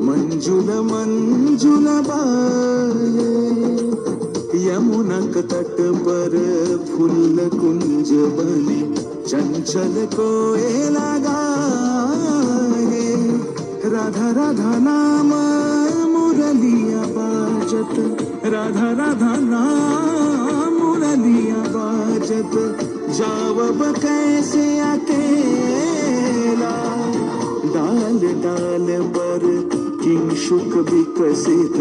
मंजुल मंजुल बाये यमुनक तट पर फूल कुंज बने चंचल कोयला गाए राधा राधा नाम मुरलिया बाजत राधा राधा नाम मुरलिया बाजत जावब कैसे अकेला डाल डाल पर किंशुक विकसित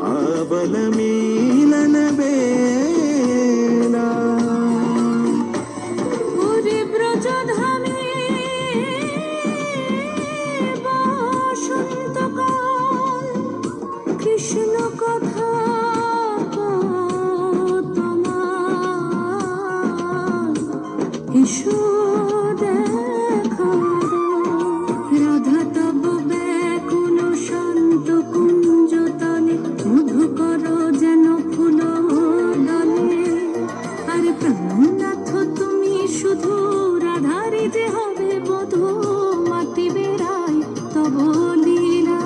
आबल मिलन बेला কৃষ্ণ কথা তোমার এসো দেখা রাধা তব ব্যাকুল শান্ত কুঞ্জ তলে মধু করো যেন ফুল দলে আর প্রাণনাথ তুমি শুধু রাধারে যে হবে বধূ মাতি বেড়াই তব লীলা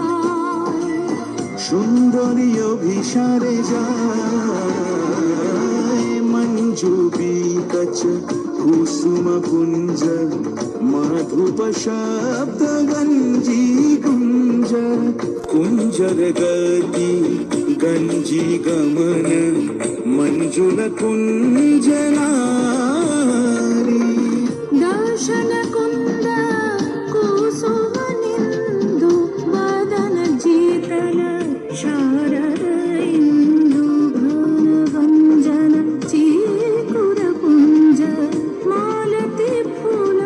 সুন্দরী অভিসারে যায় মঞ্জু বিকচ কুসুম কুঞ্জ মাধুপ শব্দ গঞ্জি কুঞ্জ কুঞ্জর গতি গঞ্জি গমন মঞ্জুল কুঞ্জ নারী দর্শন কুন্দ কুসুম নিন্দু বদন জিতন শারদ ইন্দু ঘন গঞ্জন চিকুর পুঞ্জ মালতি ফুল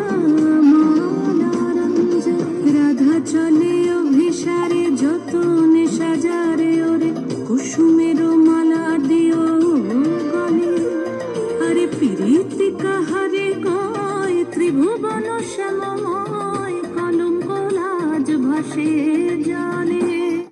মালারঞ্জ রাধা চলে অভিসারে যতনে সাজারে ওরে কুসুমের মালা দিও গলে আরে প্রীতি কাহারে কয় ত্রিভুবন শ্যামময় কলঙ্ক লাজ ভাসে জলে